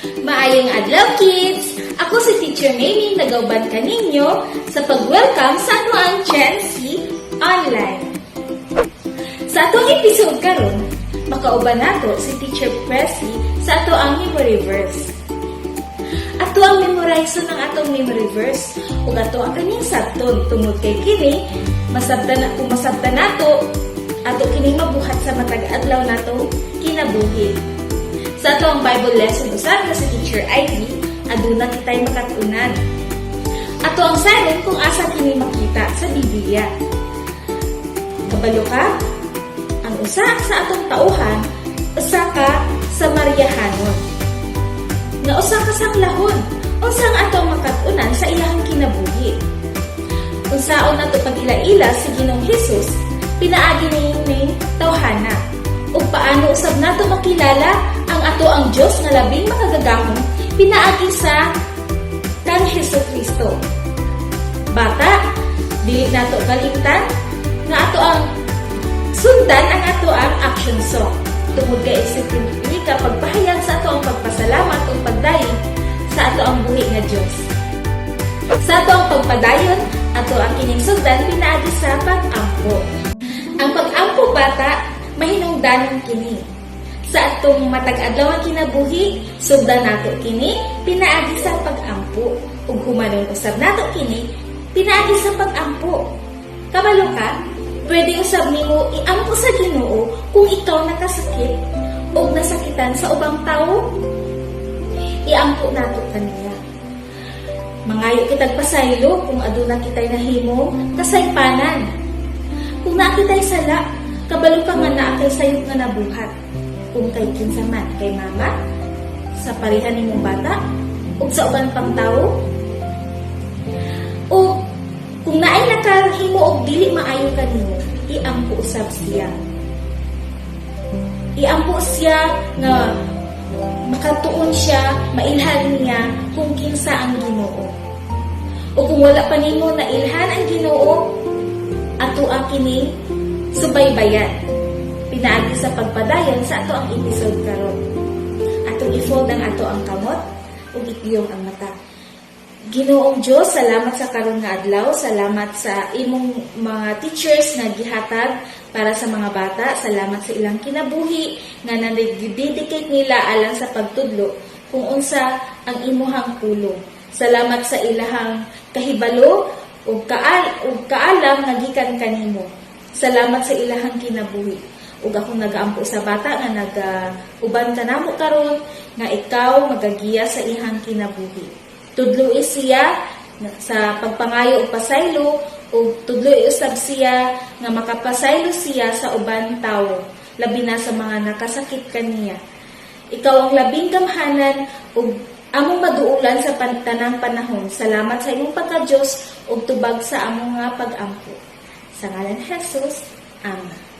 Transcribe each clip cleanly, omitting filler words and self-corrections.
Maayong adlaw, kids! Ako si Teacher Mamie, nagauban ka ninyo sa pag-welcome sa anuang Gen Z Online. Sa atong episode karon, makauban nato si Teacher Pressy sa ato ang memory verse. Ato ang memorize ng atong memory verse ug ato ang kaning sabton tungod kay kini masabtan nato ato kini mabuhat sa matag adlaw nato kinabuhi. Sa ato ang Bible lesson usab na si Teacher Ivy, aduna kitay makatunan. Ato ang silent kung asa kini makita sa Biblia. Kabalo ka? Ang usa sa atong tauhan, usa ka sa Mariahanon. Nga usa ka sang lahon, unsang atong makatunan sa ilahang kinabuhi. Unsaon nato pag-ila-ila si Ginoong Hesus, pinaagi ning tawhana. Ug paano usab nato makilala ang ato ang Dios nga labing makagagahom pinaagi sa kang Hesukristo. Bata, dili nato kalimtan nga ato ang sundan ang ato ang action song. Tungod kay isipin ka pagpahayag sa ato ang pagpasalamat o pagdayon sa ato ang buhi nga Dios. Sa ato ang pagpadayon, ato ang kining sundan pinaagi sa pag-ampo. Ang pag-ampo, bata, mahinungdanon kini. Sa atong matag adlaw ang kinabuhi, sundan nato kini pinaagi sa pag-ampo. Ug humanon usab nato kini pinaagi sa pag-ampo. Kabalo ka? Pwede usab nimo iampo sa Ginoo kung ikaw nakasakit o nasakitan sa ubang tawo. Iampo nato kaniya. Mangayo kitag pasaylo kung aduna kitay nahimo kasaypanan. Kung nakitay sala, kabalo ka nga naa kay sayop nga nabuhat. Kung kay kinsa man, kay mama, sa pareha nimong bata, o sa ubang pang tawo, o kung naay nakahimo og dili maayo kanimo, iampo usab siya. Iampo siya nga makatuon siya, mailhan niya kung kinsa ang Ginoo. O kung wala pa nimo na ilhan ang Ginoo, ato ang kini subaybayan. Pinaagi sa pagpadayon sa ato ang episode karon. Atong i-fold ang ato ang kamot ug itliyong ang mata. Ginoong Dios, salamat sa karon nga adlaw, salamat sa imong mga teachers nga gihatag para sa mga bata, salamat sa ilang kinabuhi nga nag-dedicate nila alang sa pagtudlo kung unsa ang imuhang pulong. Salamat sa ilahang kahibalo ug kaalam nga gikan kanimo. Salamat sa ilahang kinabuhi. Ug akong nagaampo sa bata nga nag-uban ka namo karon nga ikaw magagiya sa ihang kinabuhi. Tudloi siya sa pagpangayo o pasaylo o tudloi usab siya nga makapasaylo siya sa uban tawo, labi na sa mga nakasakit kaniya. Ikaw ang labing gamhanan ug among maduulan sa tanang panahon. Salamat sa imong pagka-Dios ug tubag sa among nga pag-ampo. Sa ngalan ni Jesus, Amen.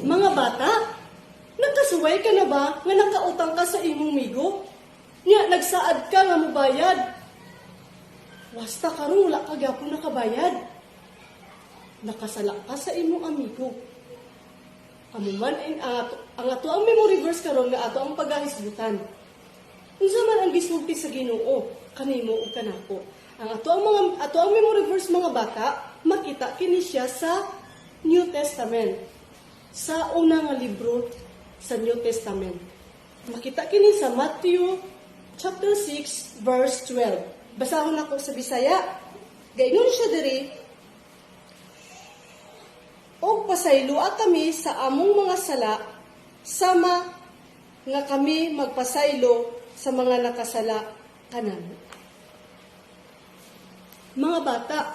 Mga bata, nagkasuway ka na ba nga nakautang ka sa imong migo? Nya, nagsaad ka nga mobayad. Wasta karon wala ka gyapon nakabayad. nakasala ka sa imong amigo. Amuman ang ato ang memory verse karon nga ato ang pagahisgutan. Unsa man ang gisulti sa Ginoo kanimo ug kanako. Ang ato ang memory verse mga bata, makita kini siya sa New Testament. Sa una nga libro sa New Testament. Makita kini sa Matthew chapter 6 verse 12. Basahon ako sa Bisaya. Gaynon siya diri. O pasaylua kami sa among mga sala, sama nga kami magpasaylo sa mga nakasala kanamo. Mga bata,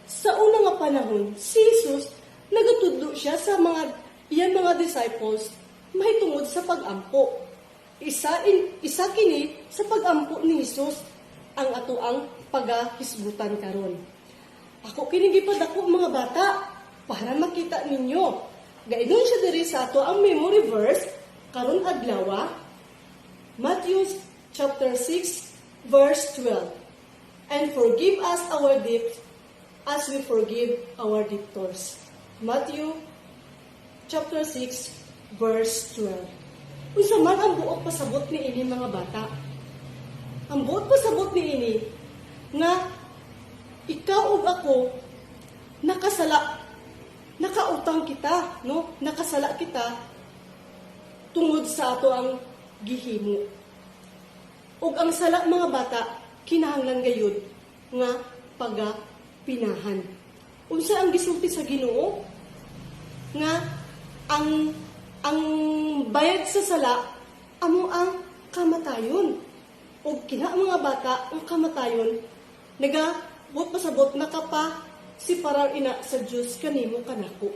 sa una nga panahon, si Jesus nagatudlo siya sa mga disciples mahitungod sa pag-ampo. Isa kini sa pag-ampo ni Jesus ang ato ang pagahisgutan karon. Ako kini gipadako mga bata para makita ninyo. Gaynon siya diri sa ato ang memory verse karon adlaw, Matthew chapter 6 verse 12. And forgive us our debts as we forgive our debtors. Matthew chapter 6 verse 12. Unsa man ang buot pasabot ni ini mga bata? Ang buot pasabot ni ini nga ikaw ug ako nakautang kita, no? Nakasala kita tungod sa ato ang gihimo. Ug ang sala mga bata kinahanglan gayud nga pagapinahan. Unsa ang gisulti sa Ginoo nga ang bayad sa sala amo ang kamatayon. Ug kina mga bata ang kamatayon nagabot pasabot nakapa si parar ina sa Dios kanimo kanako.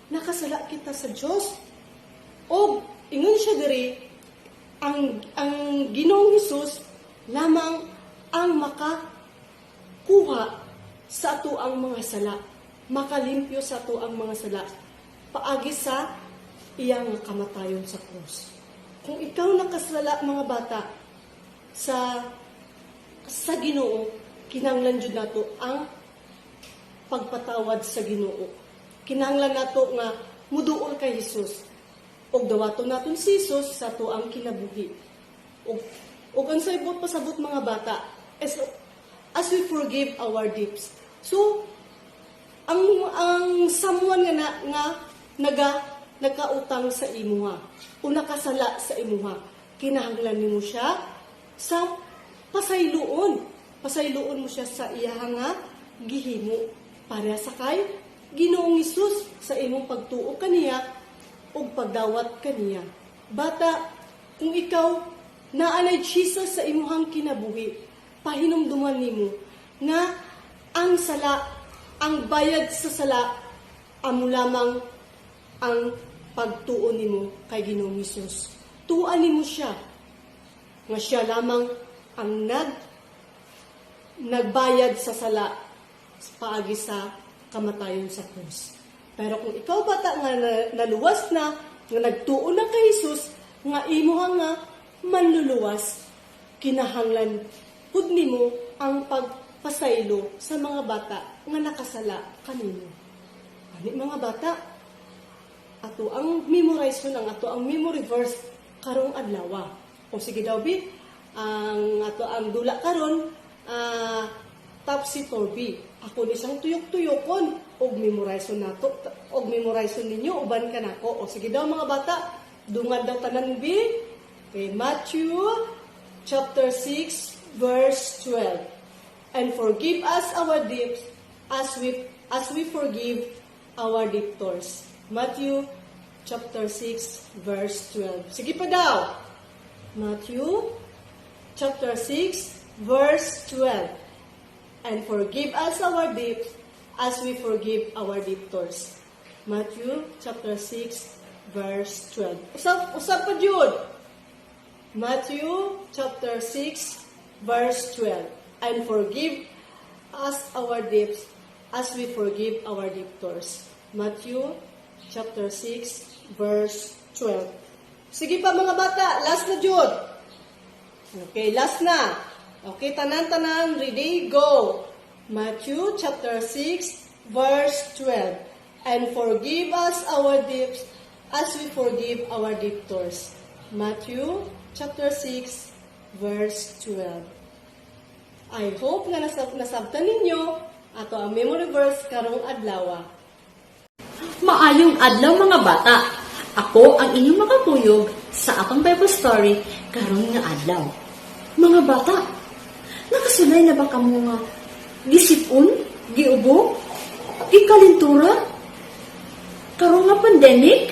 Nakasala kita sa Dios. Og ingon siya diri ang Ginoong Hesus lamang ang makakuha sa ato ang mga sala, makalimpyo sa ato ang mga sala, paagi sa iyang kamatayon sa krus. Kung ikaw nakasala mga bata sa Ginoo, kinahanglan jud nato ang pagpatawad sa Ginoo. Kinahanglan nato nga muduol kay Hesus. Og dawaton naton si Hesus sa ato ang kinabuhi. Og ang saybot pasabot mga bata, as we forgive our debts. So, ang someone nga nagkautang sa imuha o nakasala sa imuha, kinahanglan nimo siya sa pasayloon. Pasayloon mo siya sa iyaha nga gihimo para sa kay Ginoong Hesus sa imong pagtuo kaniya o pagdawat kaniya. Bata, kung ikaw naanay Jesus sa imuhang kinabuhi, pahinumduman nimo nga ang sala, ang bayad sa sala, amo lamang ang pagtuo nimo kay Ginoong Hesus. Tuan nimo siya nga siya lamang ang nagbayad sa sala paagi sa kamatayon sa krus. Pero kung ikaw bata nga naluwas na, nga nagtuo na kay Hesus, nga imo nga manluluwas, kinahanglan pud nimo ang pagpasaylo sa mga bata nga nakasala kanimo. Ani mga bata, ato ang memorization ang ato ang memory verse karong adlaw. O sige daw bi, ang ato ang dula karon topsy-turvy. Ako ni sang tuyok-tuyokon og memorization nato, og memorization ninyo uban kanako. O sige daw mga bata, dungad daw tanan bi kay Matthew chapter 6 verse 12. And forgive us our debts as we forgive our debtors. Matthew chapter 6 verse 12. Sige pa daw. Matthew chapter 6 verse 12. And forgive us our debts as we forgive our debtors. Matthew chapter 6 verse 12. Usap pa jud. Matthew chapter 6 verse 12. And forgive us our debts as we forgive our debtors. Matthew chapter 6 verse 12. Sige pa mga bata, last na jud. Okay, last na. Okay, tanan-tanan, ready, go. Matthew chapter 6 verse 12. And forgive us our debts as we forgive our debtors. Matthew chapter 6, verse 12. I hope nga nasabtan ninyo ato ang memory verse karong adlaw. Maayong adlaw mga bata. Ako ang inyong makakuyog sa atong Bible story karon nga adlaw. Mga bata, nakasulay na ba kamo nga gisipon, giubo, ikalintura, karon nga pandemic?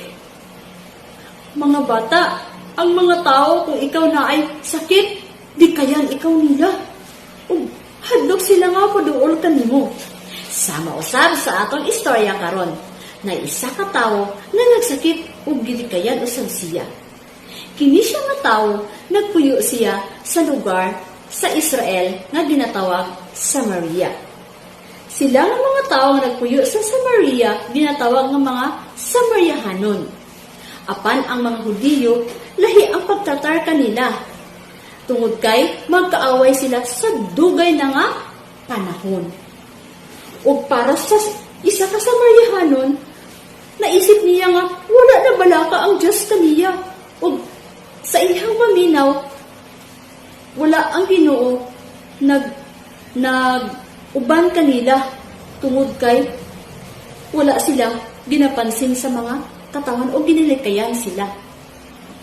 Mga bata, ang mga tao kung ikaw na ay sakit, di kayan ikaw nila. Ug hadlok sila nga paduol kanimo. Sama usab sa atong istorya karon na isa ka tawo na nagsakit ug gilikayan usab siya. Kini siya nga tawo nagpuyo siya sa lugar sa Israel nga ginatawag Samaria. Sila nga mga tawo nga nagpuyo sa Samaria ginatawag nga mga Samariahanon. Apan ang mga Hudiyo lahi ang pagtatar kanila. Tungod kay magkaaway sila sa dugay na nga panahon. Ug para sa isa ka Samariahanon, naisip niya nga wala na balaka ang Diyos kaniya. Ug sa iyang maminaw, wala ang Ginoo uban kanila tungod kay wala sila ginapansin sa mga katawan o ginilikayan sila.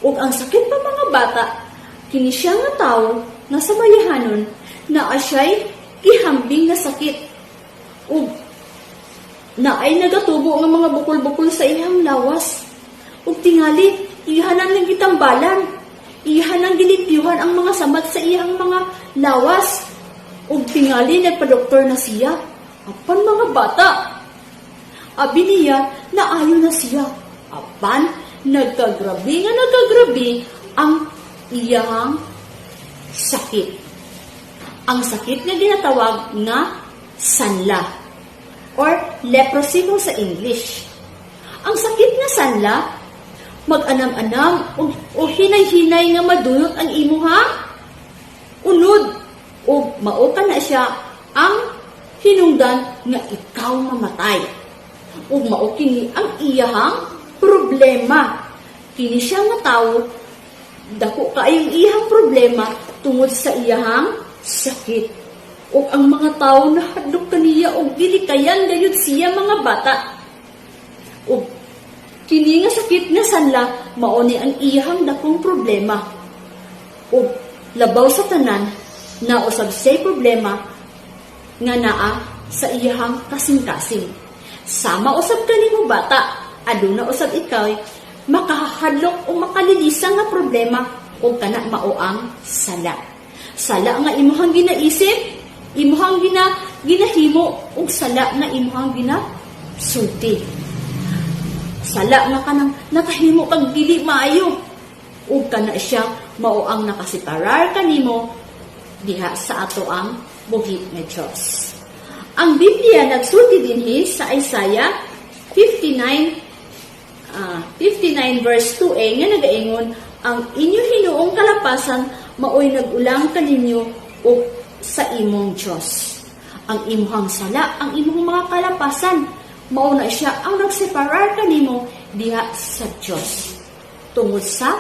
Ug ang sakit pa mga bata, kini siya nga tawo na Samariahanon na asya'y gihambing na sakit. Ug na ay nagatubo ng mga bukol-bukol sa iyang lawas. Ug tingali, ihanan ng gitambalan. Ihanan gilipyuhan ang mga samat sa iyang mga lawas. Ug tingali, nagpa-doktor na siya. Apan mga bata, abi niya na ayon na siya. Apan, nagkagrabi ang iyang sakit. Ang sakit na ginatawag na sanla or leprosy sa English. Ang sakit na sanla, mag-anam-anam o hinay-hinay nga madunot ang imo ha? Unod o mao ka na siya ang hinungdan nga ikaw mamatay. O mao kini ang iyahang problema. Kini siya nga tawo, dako kaayong iyahang problema tungod sa iyahang sakit. O ang mga tao na hadlok kaniya o gilikayan gayud siya mga bata. O kini nga sakit nga sanla, mao ni ang iyahang dakong problema. O labaw sa tanan, na usab say problema nga naa sa iyahang kasing-kasing. Sama usab kanimo bata, aduna usab ikaw makahadlok o makalilisa nga problema o kana mao ang sala. Sala nga imuhang ginaisip, imuhang ginahimo ug sala nga imuhang ginasulti. Sala nga kanang nakahimo kag dili maayo ug kana siya mao ang nakasiparar kanimo diha sa ato ang buhi nga Dios. Ang Biblia nagsulti dinhi sa Isaiah 59 verse 2a nga nagaingon, ang inyo hinuong kalapasan maoy nagulang kaninyo o sa imong Diyos. Ang imuhang sala, ang imong mga kalapasan, mao na siya ang nagseparar kanimo diha sa Diyos. Tungod sa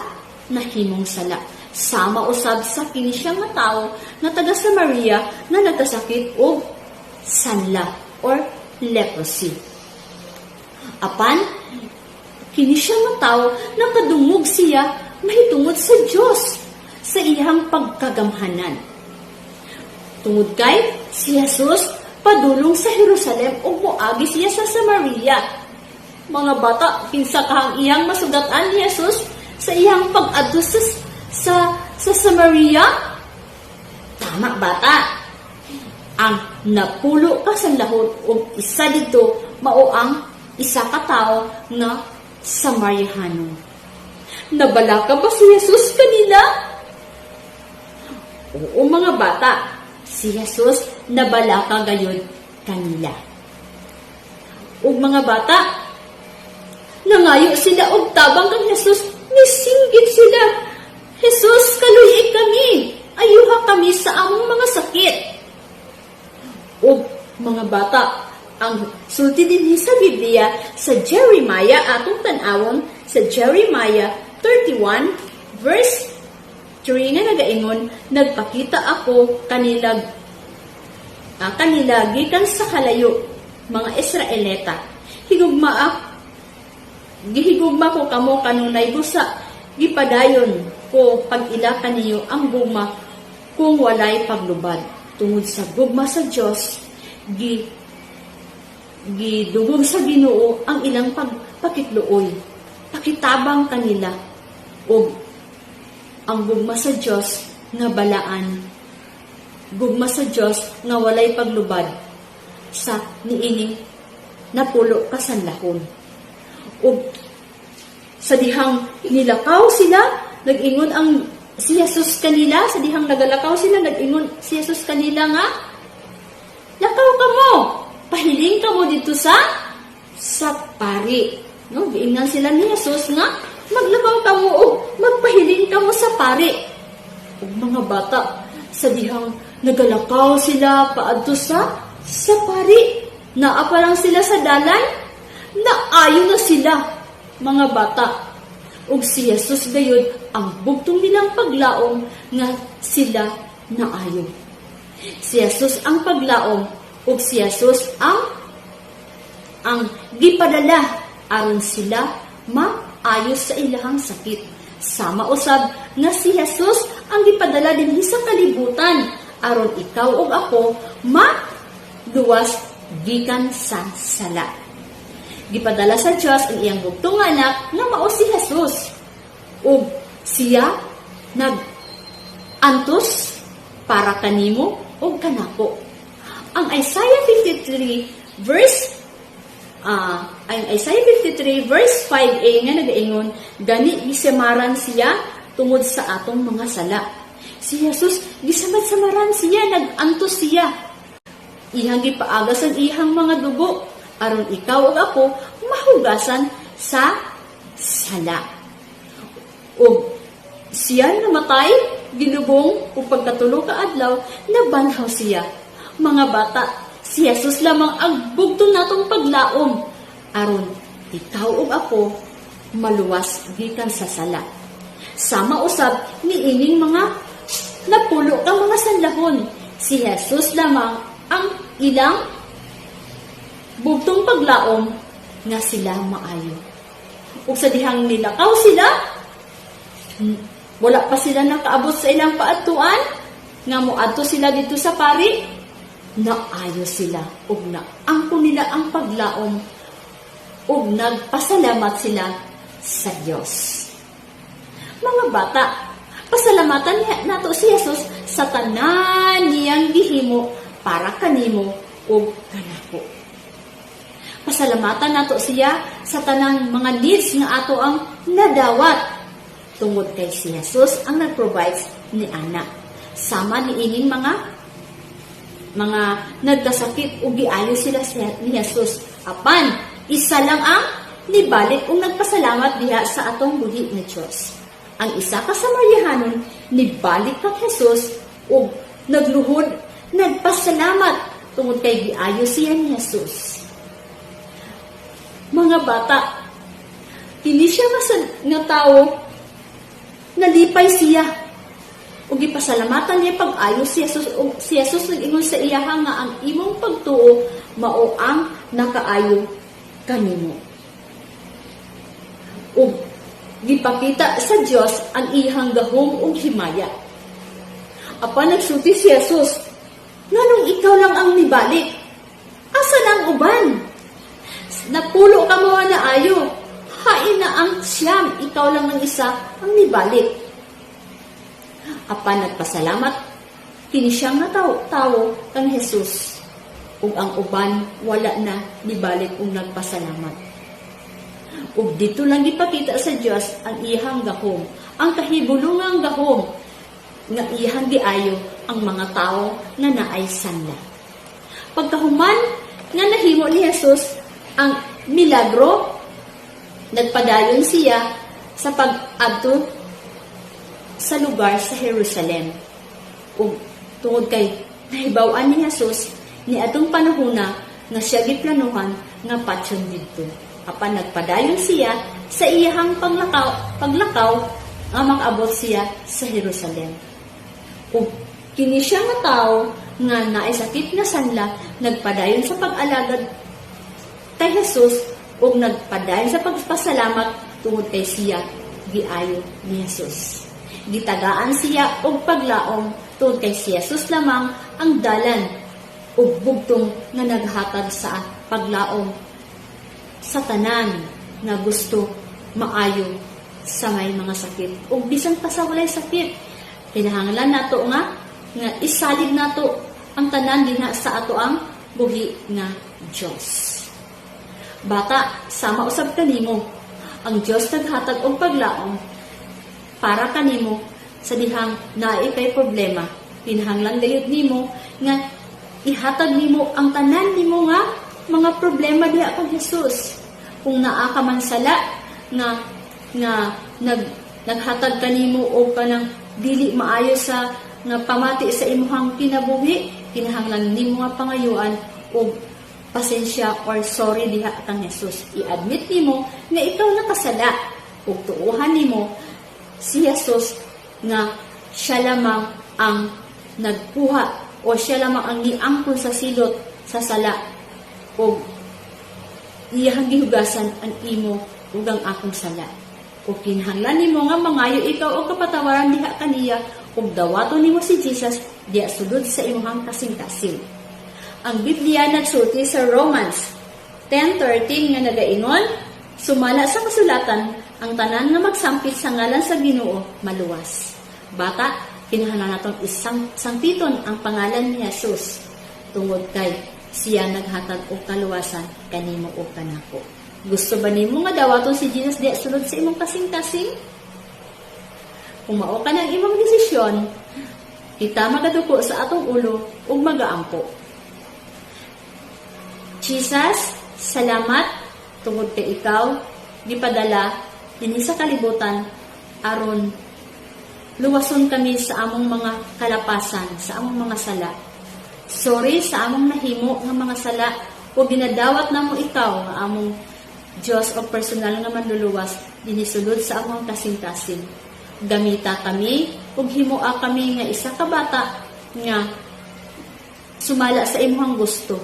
nahimong sala. Sama usab sa kini siya nga tawo na taga Samaria na nagkasakit og sanla or leprosy. Apan, kini siya nga tawo na kadungog siya mahitungod sa Diyos sa iyang pagkagamhanan. Tungod kay si Jesus padulong sa Jerusalem ug moagi siya sa Samaria. Mga bata, kinsa kahang iyang masugatan ni Jesus sa iyang pag-adto sa Samaria? Tama bata. Ang napulo ka sa lahot ug isa dito mao ang isa ka tawo nga Samariahano. Nabala ka ba si Jesus kanila? Oo mga bata, si Jesus nabala ka gayud kanila. Ug mga bata, nangayo sila og tabang kang Jesus, nisinggit sila. Jesus, kaluhi kami, ayuha kami sa among mga sakit. Ug mga bata, ang sulti din sa Biblia sa Jeremiah, atong tanawon sa Jeremiah 31 verse 3 nga nagaingon, nagpakita ako kanila gikan sa kalayo mga Israelita. Gihigugma ko kamo kanunay busa, gipadayon ko pag ila kaniyo ang gugma kung walay paglubad. Tungod sa gugma sa Dios, gidugog sa Ginoo ang ilang pakitluoy. Pakitabang kanila o ang gugma sa Dios nga balaan. Gugma sa Dios nga walay paglubad sa niining napulo kasanlahon. O sa dihang nilakaw sila, nag-ingon ang si Jesus kanila, sa dihang nagalakaw sila, nag-ingon si Jesus kanila nga, lakaw ka mo, pahiling ka mo dito sa pari. No, giingan sila ni Jesus nga, maglakaw ka mo o magpahiling ka mo sa pari. O mga bata, sa dihang nagalakaw sila paadto sa pari, naa pa lang sila sa dalan, naayo na sila, mga bata. Ug si Jesus gayud ang bugtong nilang paglaom nga sila naayo. Si Jesus ang paglaom ug si Jesus ang gipadala aron sila maayos sa ilahang sakit. Sama usab nga si Jesus ang gipadala dinhi sa kalibutan aron ikaw ug ako maluwas gikan sa sala. Gipadala sa Dios ang iyang bugtong anak nga mao si Jesus. Ug siya nag-antos para kanimo ug kanako. Ang Isaiah 53 verse 5a nga nagaingon, gani gisamaran siya tungod sa atong mga sala. Si Jesus gisamad-samaran siya, nag-antos siya. Ihang gipaagas ang ihang mga dugo aron ikaw ug ako mahugasan sa sala. Ug siya namatay, ginubong ug pagkatulo ka adlaw nabanhaw siya. Mga bata, si Jesus lamang ang bugtong natong paglaom aron ikaw ug ako maluwas gikan sa sala. Sama usab niining mga napulo ka mga sanlahon. Si Jesus lamang ang ilang bugtong paglaom nga sila maayo. Ug sa dihang nilakaw sila, wala pa sila nakaabot sa ilang paadtuan, nga moadto sila dito sa pari, naayo sila ug naangko nila ang paglaom ug nagpasalamat sila sa Dios. Mga bata, pasalamatan nato si Jesus sa tanan niyang gihimo para kanimo ug kanako. Pasalamatan nato siya sa tanang mga needs nga ato ang nadawat. Tungod kay si Jesus ang nag-provide ni ana. Sama ni ining mga nagkasakit ug giayo sila ni Jesus. Apan isa lang ang nibalik ug nagpasalamat diha sa atong buhi nga Dios. Ang isa ka Samaryahanon nibalik kang Jesus ug nagluhod, nagpasalamat tungod kay giayo siya ni Jesus. Mga bata, kini siya nga tao, nalipay siya. O gipasalamatan niya pag-ayo si Jesus nag-ingon sa iyaha nga ang imong pagtuo mao ang nakaayo kanimo. O gipakita sa Dios ang iyang gahom ug himaya. Apan nagsulti si Jesus, nganong ikaw lang ang nibalik? Asa nang uban? Napulo ka mo na ayo. Hain na ang siyam, ikaw lang ang isa ang nibalik. Apan nagpasalamat, kini siyang tao kang Jesus. Ug ang uban, wala na nibalik ug nagpasalamat. Ug dito lang gipakita sa Dios ang iyang gahom, ang kahibulungang gahom, nga iyang giayo ang mga tao nga naay sanla. Pagkahuman nga nahimo ni Jesus ang milagro, nagpadayon siya sa pag-adto sa lugar sa Jerusalem. Ug tungod kay nahibaw-an ni Jesus ni atong panahona nga siya giplanuhan nga patsyon didto. Apan nagpadayon siya sa iyahang paglakaw nga mag-abot siya sa Jerusalem. Ug kini siya nga tawo nga naisakit na sanla nagpadayon sa pag-alagad kay Jesus ug nagpadayon sa pagpasalamat tungod kay siya giayo ni Jesus. Gitagaan siya og paglaom tungod kay si Jesus lamang ang dalan ug bugtong nga naghatag sa paglaom sa tanan nga gusto maayo sa may mga sakit ug bisan pa sa walay sakit kinahanglan nato nga isalig nato ang tanan dinha sa ato ang buhi nga Dios. Bata, sama usab kanimo ang Dios naghatag og paglaom para kanimo sa dihang naay kay problema. Kinahanglan gayud nimo nga ihatag nimo ang tanan nimo nga mga problema diha kang Jesus. Kung naa ka man sala nga naghatag kanimo og kanang dili maayo sa nga pamati sa imuhang kinabuhi, kinahanglan nimo nga pangayuan og pasensya or sorry diha kang Jesus. I-admit nimo nga ikaw nakasala ug tuuhan nimo si Jesus nga siya lamang ang nagkuha o siya lamang ang niangkon sa silot sa sala ug iyang gihugasan ang imo ug ang akong sala. Ug kinahanglan nimo nga mangayo ikaw og kapatawaran diha kaniya ug dawaton nimo si Jesus diha sudod sa imong kasing-kasing. Ang Biblia nagsulti sa Romans 10:13 nga nagaingon, sumala sa kasulatan ang tanan nga magsampit sa ngalan sa Ginoo maluwas. Bata, kinahanglan natong isang sangpiton ang pangalan ni Jesus tungod kay siya naghatag og kaluwasan kanimo o kanako. Gusto ba nimo nga dawaton si Jesus diha sulod sa imong kasing-kasing? Kung mao ka ng imong desisyon, kita magaduko sa atong ulo ug magaampo. Jesus, salamat tungod kay ikaw gipadala dinhi sa kalibutan aron luwason kami sa among mga kalapasan, sa among mga sala. Sorry sa among nahimo nga mga sala ug ginadawat namo ikaw nga among Dios o personal nga manluluwas dinhi sulod sa among kasing-kasing. Gamita kami ug himoa kami nga isa ka bata nga sumala sa imong gusto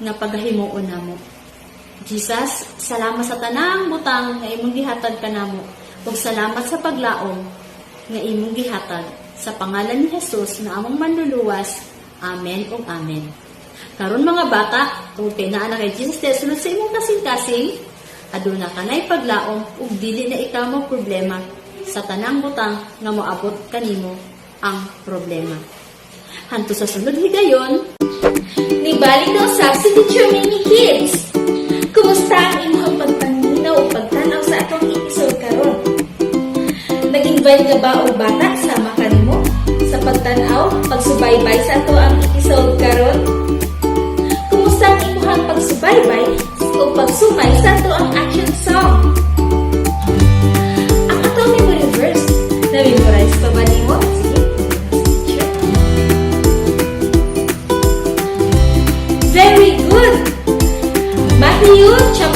nga paghimuon namo. Jesus, salamat sa tanang butang nga imong gihatag kanamo ug salamat sa paglaom nga imong gihatag sa pangalan ni Jesus nga among manluluwas. Amen ug amen. Karon mga bata, tungod kay naa na kay Jesus sulod sa imong kasing-kasing, aduna kanay paglaom ug dili na ikaw mo problema sa tanang butang nga moabot kanimo ang problema. Hanto sa sunod higayon, Nibalik na usab si Teacher Mini Kids. Kumusta ang imong pagpaminaw o pagtanaw sa atong episode karon? Nag-invite ka ba o bata sama ka nimo sa pagtanaw, pagsubaybay sa ato ang episode karon? Kumusta ang imong pagsubaybay o pagsumay sa ato ang action song? Ang ato memory verse, na-memorize pa ba nimo? Very good! Matthew chapter